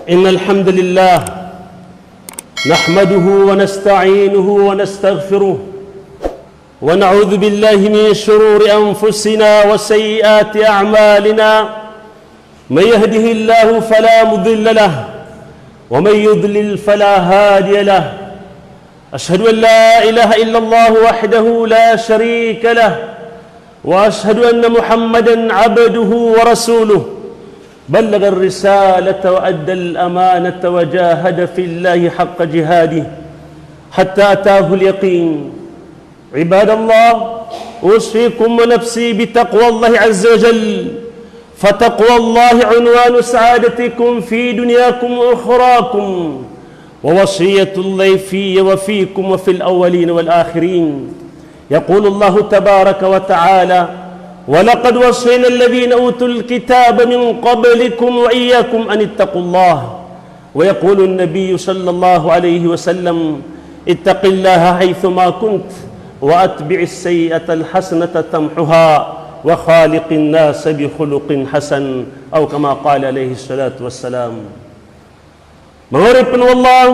إن الحمد لله نحمده ونستعينه ونستغفره ونعوذ بالله من شرور أنفسنا وسيئات أعمالنا. من يهده الله فلا مضل له ومن يضلل فلا هادي له. أشهد أن لا إله إلا الله وحده لا شريك له، وأشهد أن محمدا عبده ورسوله. بلغ الرسالة وأدى الأمانة وجاهد في الله حق جهاده حتى أتاه اليقين. عباد الله، أوصيكم ونفسي بتقوى الله عز وجل، فتقوى الله عنوان سعادتكم في دنياكم وأخراكم، ووصية الله في وفيكم وفي الأولين والآخرين. يقول الله تبارك وتعالى: ولقد وصينا الذين أوتوا الكتاب من قبلكم وإياكم أن اتقوا الله. ويقول النبي صلى الله عليه وسلم: اتق الله حيثما كنت وأتبع السيئة الحسنة تمحها وخالق الناس بخلق حسن، أو كما قال عليه الصلاة والسلام. Menguripkan Allah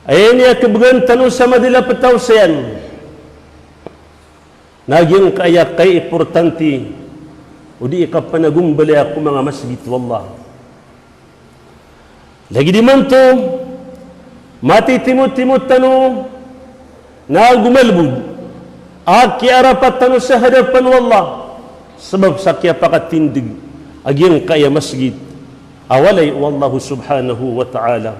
ayahnya keberantanu sama dila petausian naging kaya kay importanti udi ka panagum bali ako mga masjid wallah. Lagi di manto mati timut-timut tanu nagumalbud aki arapat tanu sa hadapan wallah sebab sakya pakatindig aging kaya masjid awalay wallahu subhanahu wa ta'ala.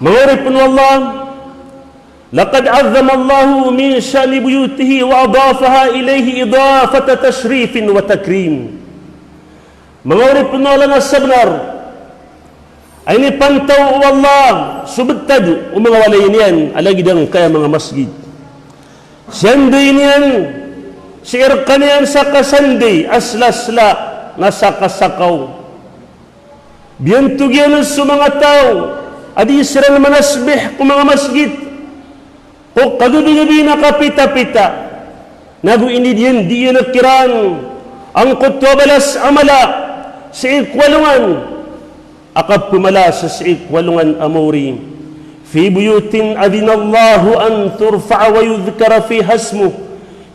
Menguripkan Allah, laqad azzama Allahu min sya'ni buyutihi wa adafaha ilaihi idafata tashrifin wa takrim. Menguripkan Allah na sebenar ini pantau Allah subtad mga walay niyan alagi dang kaya mga masjid. Sanday niyan siirkan niyan sa kasanday aslasla nasa kasakaw. Biyantugyan sa mga tao adi siran manasbih ku mga masjid. O kagubi-gabi na kapita-pita nagu ini diyan nakiran ang kutwabalas amala sa ikwalungan akab pumala sa ikwalungan amuri fi buyutin adinallahu an turfa'a wa yudhkara fiha ismuh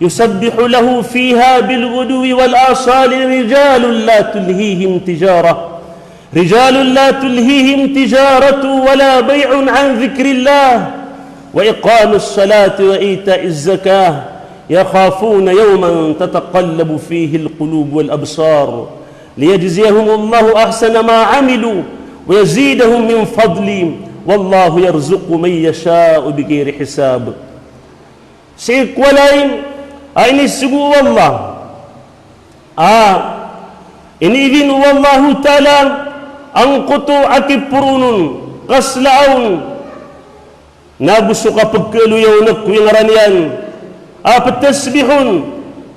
yusabbihu lahu fiha bilghudwi wal asali rijalun la tulhihim tijaratu wala bay'un an dhikrillah وإقام الصلاة وإيتاء الزكاة يخافون يوما تتقلب فيه القلوب والأبصار ليجزيهم الله أحسن ما عملوا ويزيدهم من فضله والله يرزق من يشاء بغير حساب. سيك ولاين أين السجو والله إن إذن والله تعالى أنقطوا أكبرون قسلعون nagusto ka pagkaluyaw na kuyangaranian patasbihon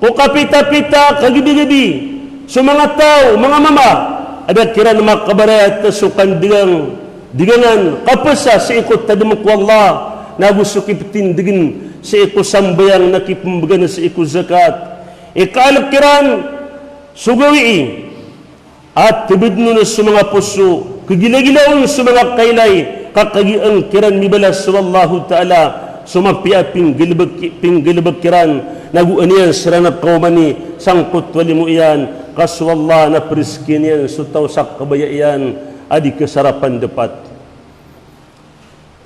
kung kapita-pita kagibi-gabi sa mga tao, mga mama ada kira na makabarayat na sukan digangan kapasa sa ikot tadamok wallah nagusto kipitindigin sa iko sambayang nakipumbagan sa iko zakat ikalap kiran sugawi at tibidno na sa mga puso kagilagilaon sa mga kailay kakagian kiran mibalas wallahu ta'ala sumapia pinggilbag kiran naguanian siranap kaumani sangkut wali mo iyan kaswallah na priskin yan sutaw sak kabaya iyan adi kesarapan dapat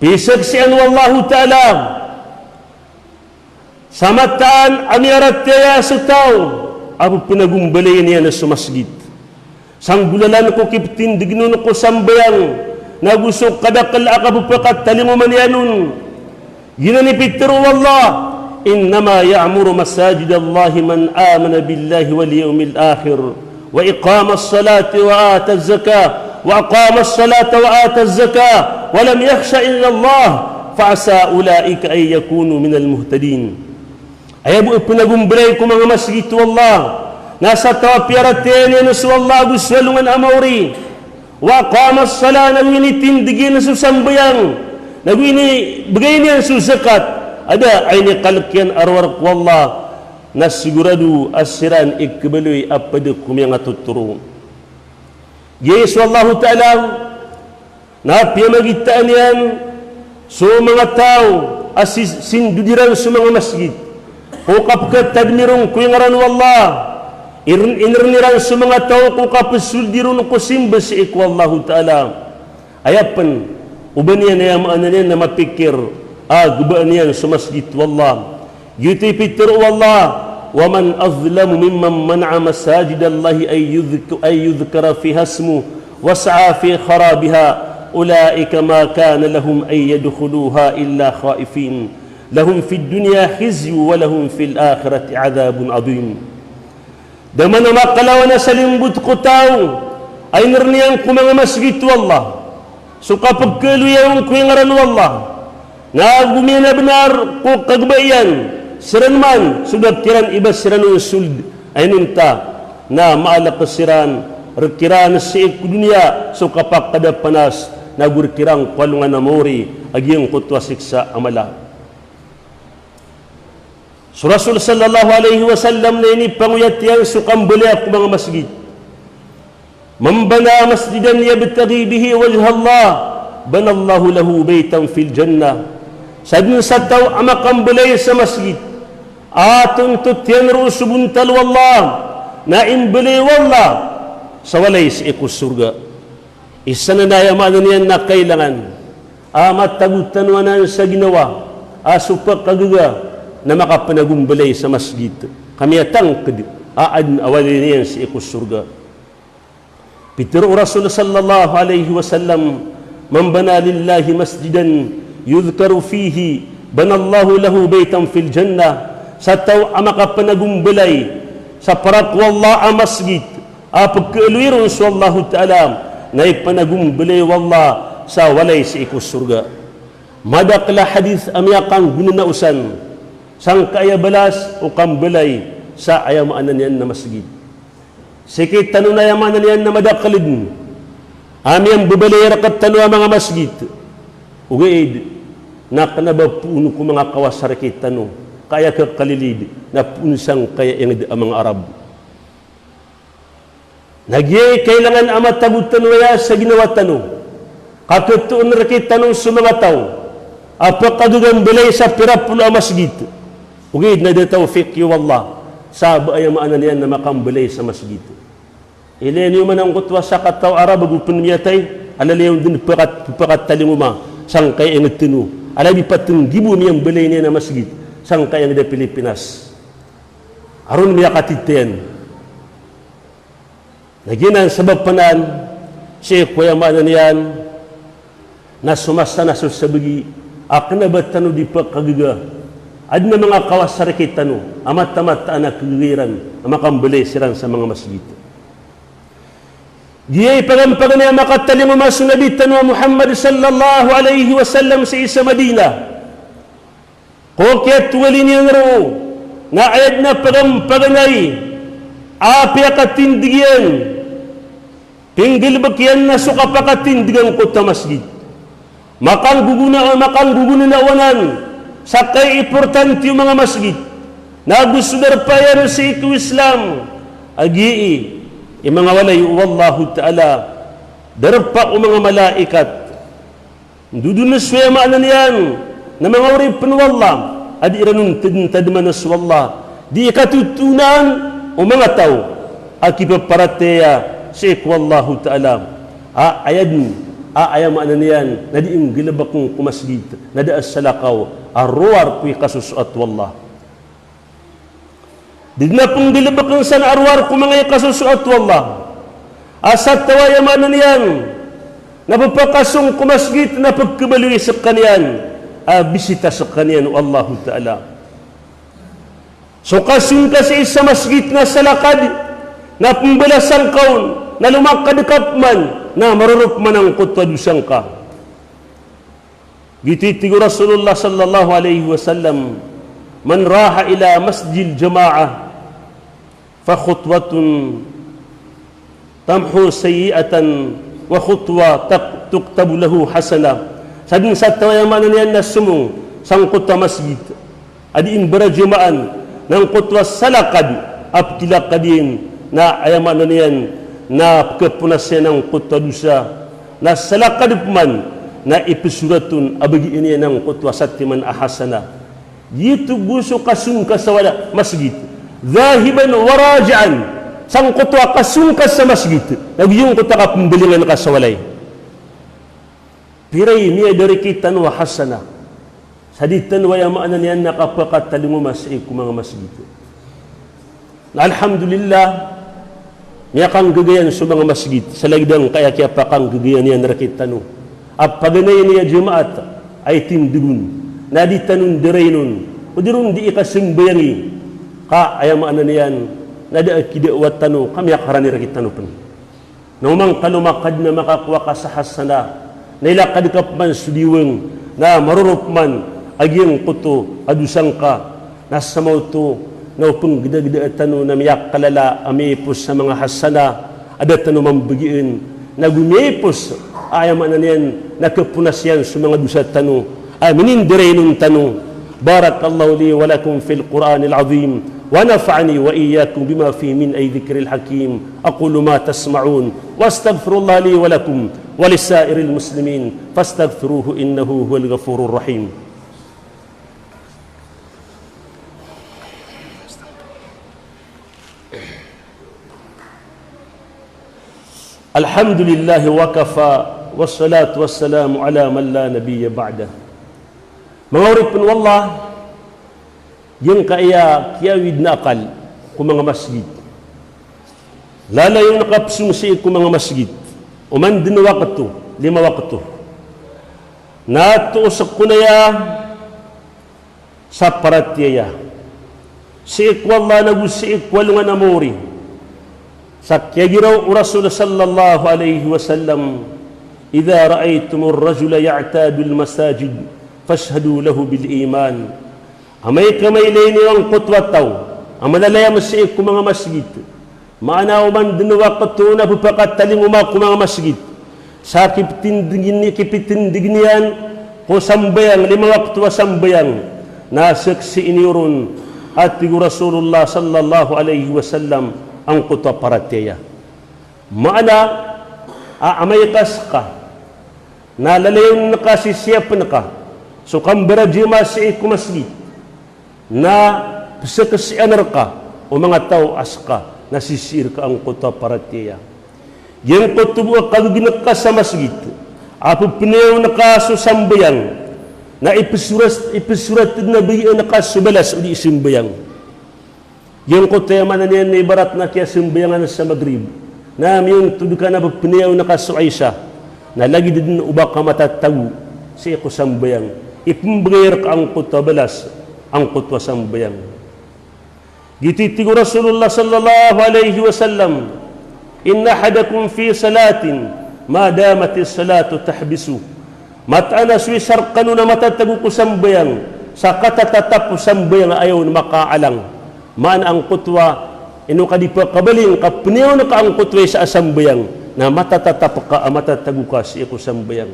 pisaksian wallahu ta'ala samataan amiarat kaya sutaw apo pinagumbalayan yan sa masjid sang bulalan ko kiptin dignon ko sambayang nagusok kadakal akabupakat talimu manyanun ginanipitiro wallah innama ya'muru masajid Allah man amana billahi wal yawmil akhir wa iqama as-salati wa ata az-zakah wa aqama as-salata wa ata az-zakah wa lam yakhsha illa Allah fa asa ulaika ay yakunu minal muhtadin. Ayabu ipinagumbray ko mga masjid wallah nasa tawapiaraten yan sa wallah guswalungan amawri wa qama as-salat nagwini tindigin sa sambayang nagwini bagay niya sa zakat ada ay ni kalkyan arwar wallah nasigurado asiran ikbaloy apad kumyang atuturo Yesu Allah Ta'ala na piyamagitaan yan so mga tao asis sindudiran sa mga masjid kukap ka tadmirong kuyangaran wallah inirniran sa mga tao kukap suldirun ko simba si iku Allah Ta'ala ayapan uban yan na maanan yan na mapikir gubaan yan sa masjid wallah yuti pitir wallah وَمَنْ أَظْلَمُ مِمَّنْ مَنْعَ مَسَاجِدَ اللَّهِ أَن يُذْكَرَ فِيهَا اسْمُهُ وَسَعَى فِي خَرَابِهَا أُولَئِكَ مَا كَانَ لَهُمْ أَن يَدْخُلُوهَا إِلَّا خَائِفِينَ لَهُمْ فِي الدُّنْيَا خِزْيٌ وَلَهُمْ فِي الْآخِرَةِ عَذَابٌ عَظِيمٌ. Daman na makalawa na sa limbut ko tao ay nirniyan ko mga masjid wallah so kapag kaluyang ko yung aran wallah na gumina benar ko kagbayan siran man sudah kiran ibas siran usul ay nunta na maalakasiran rekiran si dunia so kapak kada panas na gurkirang kwalungan namori agiyang kutwa siksa amala. So Rasul sallallahu alaihi wasallam na ini panguyat yang sukam beliak mga masjid membana masjidan yabtaghi bihi wajha Allah banallahu lahu baytan fil jannah sadun sataw amakam belay sa masjid atun tutyan rusubuntal wallah na imbeli wallah sa walay sa ikus surga isa na nayamanan yan na kailangan matagutanuanan sa ginawa supak kagaga na makapanagumbalay sa masjid kami atangkad awalin yan sa ikus surga Pitir Rasul sallallahu alaihi wasallam man bana lillahi masjidan yudhkaru fihi banallahu lahu baytan fil jannah sa tao makapanagumbalay sa parak wallah masjid pagkaaluiron sa Allah Ta'ala na ipanagumbalay wallah sa walay sa ikus surga madakla hadith amyakang gununausan sang kaya balas o kambalay sa ayamaanan yan na masjid sikit tanong na yamanan yan na madakalid amiyang bubalay rakat tanong mga masjid ugaid na kanabapuno ko mga kawasarikit tanong kaya kakalilid na punsang kaya yung mga Arab. Nagyay kailangan amatagutan waya sa ginawa tanong. Kakatuon rakit tanong sa mga tao. Apakadugang bilay sa pirapulo masjid. Ugid na dataw fiqh wallah. Saba ay maanan yan na makambilay sa masjid. Ilayan yung manang kutwa sa kataw Arab agupun miyatay. Alalayaw din pakat talinguma. Sang kaya yung tinu. Alabi patong gibu miyang bilay niya na masjid. Sang kayang da Pilipinas aron miya katiten naginan sabab panan si kuya manan yan na sumasta na susabagi akna batano di pagkagaga ad na mga kawasarikit tano amat-amat anak kagiran amakambali siran sa mga masjid Diyay pagampagan niya makataling umasunabi tano Muhammad sallallahu alaihi wasallam sa isa Madina Kokit walin yung ro na ayad na pagampaganay apya katindigan pinggil bakyan na suka pakatindigan ko ta masjid makang guguna na wanan sakay importante yung mga masjid na gusto darpayan sa iku Islam agii yung mga walay wallahu ta'ala darpa o mga malaikat dudunas waya maanan yan na mga urip wallah adi iranun tadmanas wallah di katutunan o mga tao akipaparateya sa ikwallahu ta'ala ayam anan yan na di ang gilabakong kumasgid na daas salakaw arwar kuy kasusuat wallah di na pong gilabakong san arwar kung mga kasusuat wallah asat tawayam anan yan na papakasong kumasgid na pagkabaloy sa kanyan bisita sa kaniyan o Allah Ta'ala. So kasun kasi sa masjid na salakad na pembalasan kaun na lumakad man na marurup man ang kutwadusang ka. Gititigo Rasulullah sallallahu alaihi wasallam man raha ila masjid jama'ah fa khutwatun tamhu sayi'atan wa khutwa tuktabu lahu hasana sadin sa tawayamanan yan na sumong sang kutwa masjid adiin berajamaan ng kutwa salakad aptilakadin na ayamanan yan na kepunasyan ng kutwa dusa na salakadipman na ipisuratun abagi ini ng kutwa satiman ahasana yitu gusto kasungka sa wala masjid zahiban warajaan sang kutwa kasungka sa masjid nagyong kutwa ka pembelingan ka sa walay piray niya dari kita wa hasana saditan wa yamaanan yan nakapakatalingo masik mga masjid na alhamdulillah niya kang gagayan sa mga masjid sa lagdang kaya kaya pa kang gagayan niya nakita no at paganay niya jemaat ay tindigun na di tanun diraynon o dirong di ikasingbayangi ka ayamaanan niyan na di akidawat tano kami akarani rakita no pan na umang kalumakad na makakuha ka sa hasana na ilakad ka man sudiwang na marurup man agyang kuto adusang ka nasa mauto na upang gida-gida tano na miyak kalala amipos sa mga hasana ada tano mambagiin na gumipos ayaman na niyan nakapunas yan sa mga dusa tano aminin diraynon tano barakallahu li wa lakum fil Qur'anil azim wa nafa'ani wa iyyakum bima fi min ay dhikril hakim aqulu ma tasma'un wastaghfirullah li wa lakum wa lisairil muslimin fastaghfiruhu innahu huwal ghafurur rahim alhamdulillah wa kafa wassalatu wassalamu ala man la nabiyya ba'da mga uripin wallah yung kaya kiyawid na akal kung mga masjid lala yung nakapsungsi kung mga masjid uman din wakto 5 wakto natuusak ko na ya sa paratyaya si ikwallah nagusi ikwalungan amori sakyagiraw Rasul sallallahu alaihi wasallam idha ra'aytumur rajula ya'tadul masajid fashhadu lahu bil iman amay kamay layni ang kutwa taw ang malalaya masik ku mga masjid maana uman dinwa qatu na pupakataling uma ku mga masjid sa kipitindignian ko sambayang 5 waktu sambayang na saksi iniurun at Rasulullah sallallahu alaihi wasallam ang kutwa parateya maana amay kas ka na lalayon nakasisiyap na ka so kambara jima sa iku masjid na pisakasianar ka o mga tao aska nasisir ka ang kutwa parateya yung kutubo kagiginak ka sa masjid apo pinayaw na kaso sambayang na ipisurat na bayan na kaso balas o di isimbayang yung kutwa manan yan na ibarat na kaya simbayangan sa Maghrib na yung tudukan na pinayaw na kaso Aisha na lagi din ubak ka matatago sa iku sambayang ipumbayar ka ang kutwa balas ang kutwa sambayang gititigo Rasulullah sallallahu alaihi wasallam inna hadakum fi salatin ma damatis salatu tahbisu matana suisar kanu na matatago ko sambayang sa katatatap ko sambayang ayaw na makaalang man ang kutwa ino kadipa kabaling kapniyaw na ka ang kutwa sa asambayang na matatatap ka matatago ka sa iku sambayang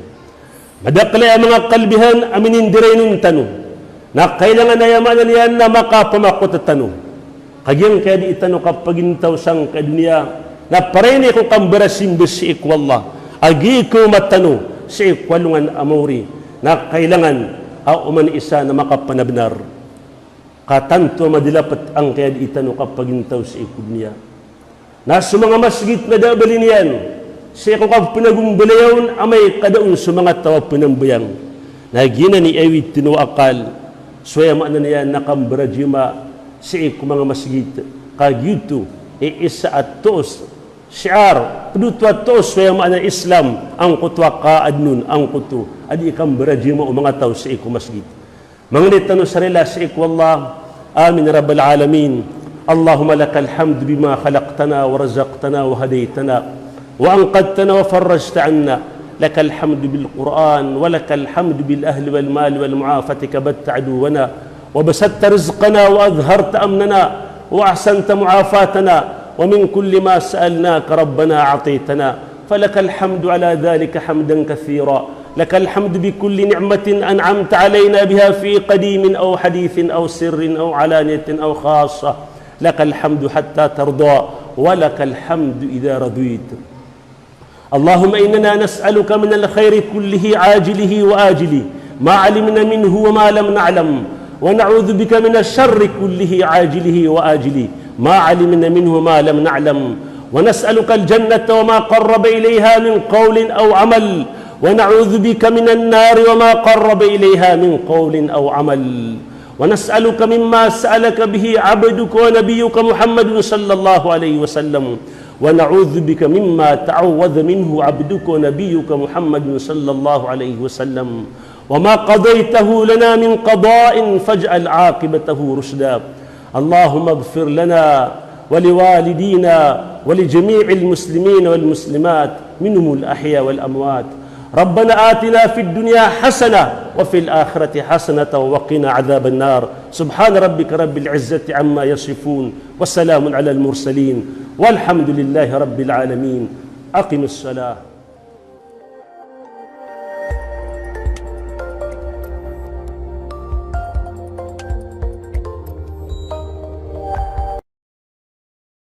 madakla ang mga kalbihan aminin diraynon tanong na kailangan na yamanan yan na makapamakot at tanong kagyang kaya di itanong kapag intaw sang kadunia na parene ko kambarasim si ikwallah agi ko matanong si ikwalungan amori na kailangan uman isa na makapanabnar katanto madilapat ang kaya di itanong kapag intaw si ikudniya na sa mga masjid na dabalin yan siya kung pinagumbalayaw amay kadaon sa mga tawa pinambayang na gina ni Ewit tinuakal suya maanan niya nakambarajima siya kung mga masjid kagyuto isa at tos siyar pedutwa tos suya maanan Islam ang kutwa kaadnun ang kuto adi ikambarajima o mga tawa siya kung masjid mga nitano sa rela siya wallah amin rabbal alamin Allahumma lakal hamd bima khalaqtana wa razaqtana wa hadaytana وأنقذتنا وفرجت عنا لك الحمد بالقرآن ولك الحمد بالأهل والمال والمعافة كبت عدونا وبسطت رزقنا وأظهرت أمننا وأحسنت معافاتنا ومن كل ما سألناك ربنا أعطيتنا فلك الحمد على ذلك حمدا كثيرا لك الحمد بكل نعمة أنعمت علينا بها في قديم أو حديث أو سر أو علانية أو خاصة لك الحمد حتى ترضى ولك الحمد إذا رضيت. اللهم إننا نسألك من الخير كله عاجله وآجله ما علمنا منه وما لم نعلم، ونعوذ بك من الشر كله عاجله وآجله ما علمنا منه وما لم نعلم، ونسألك الجنة وما قرب إليها من قول أو عمل، ونعوذ بك من النار وما قرب إليها من قول أو عمل، ونسألك مما سألك به عبدك ونبيك محمد صلى الله عليه وسلم، ونعوذ بك مما تعوذ منه عبدك ونبيك محمد صلى الله عليه وسلم، وما قضيته لنا من قضاء فاجعل عاقبته رشدا. اللهم اغفر لنا ولوالدينا ولجميع المسلمين والمسلمات منهم الأحياء والأموات. ربنا آتنا في الدنيا حسنة وفي الآخرة حسنة وقنا عذاب النار. سبحان ربك رب العزة عما يصفون وسلام على المرسلين والحمد لله رب العالمين. أقم الصلاة.